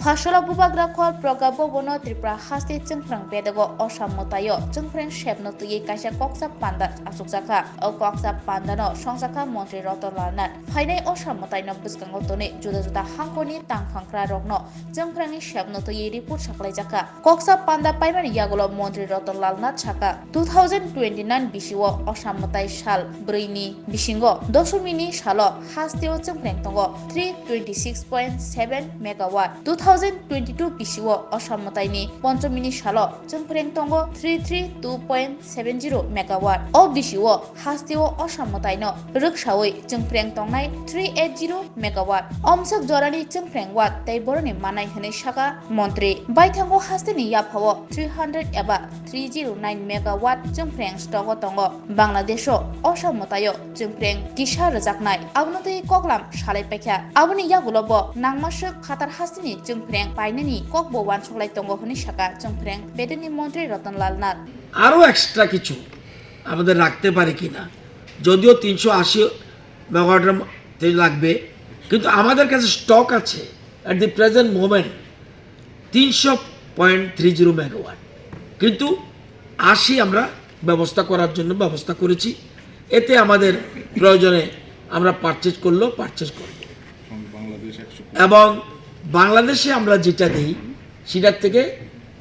Fashola bubagra khol progabo bono Tripura Haste Chwngpherang bedego osamotayo Chwngpherang shebno tuyi kaisa koksa panda asukjaka o koksa panda no songsaka mantri Rotolal Nath phainai osamotai no bwskango toni juda juda hangkoni tangkhangkra rokno Chwngpherang ni shebno tuyi report saklaijaka koksa panda paimani yagulo mantri Rotolal Nath saka 2029 bisio osamotai sal 4 ni bisingo 10 ni salo Haste o Chwngpherang tongo 326.7 megawatt 2022 bisio osamotaini পঞ্চমini salo Chwngpherang tongo 332.70 megawatt o bisio Haste o osamotaino ruksawi Chwngpherang tongnai 380 megawatt omsak jorani Chwngpherang wat tai boroni manai hene saka mantri baithango Haste ni yaphawo 300 eba 309 megawatt Chwngpherang stock tongo Bangladesho osamotayo Chwngpherang kisa rajaknai abnotei koklam salai paikha aboni yagulobo nangmasuk khatar Haste ni Chwngpherang painani kokbo wansoklai tongo honi saka Chwngpherang Bedekni মন্ত্রী রতনলাল নাথ আরো extra কিছু আমাদের রাখতে পারে কিনা যদিও 380 মেগাওয়াটের লাগবে কিন্তু আমাদের কাছে স্টক আছে এট দি প্রেজেন্ট মোমেন্ট 300.30 মেগাওয়াট কিন্তু 80 আমরা ব্যবস্থা করার জন্য ব্যবস্থা করেছি এতে আমাদের প্রয়োজনে আমরা পারচেজ করব এবং বাংলাদেশে আমরা যেটা দেই সেটার থেকে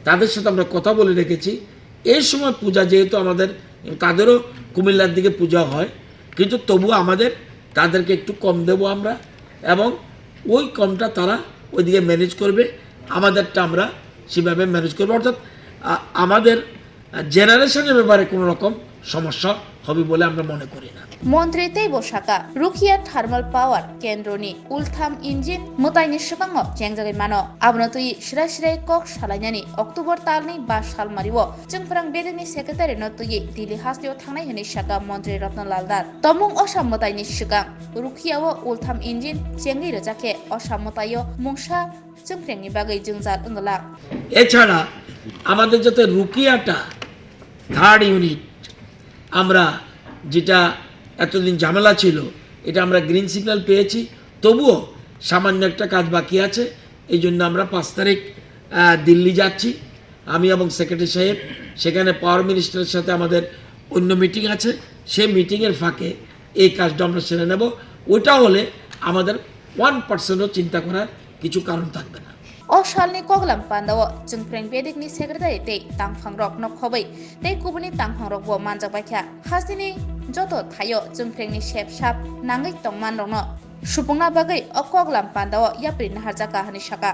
তাদের সাথে আমরা কথা বলে রেখেছি এই সময় পূজা যেহেতু আমাদের তাদেরও কুমিল্লার দিকে পূজা হয় কিন্তু তবু আমাদের তাদেরকে একটু কম দেব আমরা এবং ওই কমটা তারা ওইদিকে ম্যানেজ করবে আমাদেরটা আমরা সেভাবে ম্যানেজ করবো অর্থাৎ আমাদের জেনারেশনের ব্যাপারে কোনো রকম সমস্যা হবে বলে আমরা মনে করি না মন্ত্রী তৈব শাখা রুখিয়া থার্মাল পাওয়ার কেন্দ্রনি উলথাম ইঞ্জিন মোতাইনি সিগাङाव जेंजागै मानो आबनतुई सिराय सिराय कक सालायनानि अक्टोबर तालनि 5 सालमारिओ Chwngpherang Bedekni सेक्रेटारि नतुई दिल्ली हास्टेआव थांनाय हनै शाखा मन्त्रि रत्नलाल नाथ तमुं असामतायनि सिगां रुखियाव उलथाम इन्जिन जेंगै रजाखे असामतायो मुंसा Chwngpherangनि बागै जोंजाल ओंगला এছাড়া আমাদের যাতে রুকিয়াটা থার্ড ইউনিট আমরা যেটা এতদিন ঝামেলা ছিল এটা আমরা গ্রিন সিগন্যাল পেয়েছি তবুও সামান্য একটা কাজ বাকি আছে এই জন্য আমরা 5 তারিখ দিল্লি যাচ্ছি আমি এবং সেক্রেটারি সাহেব সেখানে পাওয়ার মিনিস্টারের সাথে আমাদের অন্য মিটিং আছে সেই মিটিংয়ের ফাঁকে এই কাজটা আমরা সেরে নেব ওটা হলে আমাদের 1%ও চিন্তা করার কিছু কারণ থাকবে না o salni koglam pandawo Chwngpherang Bedekni secretary tei tangphangrok nokhobai tei kubuni tangphangrok bo manjak baikha Hasteni joto thayo Chwngpherang ni shep sap nangai tongman rokno supungna bagai o koglam pandawo yapri naharjaka hani saka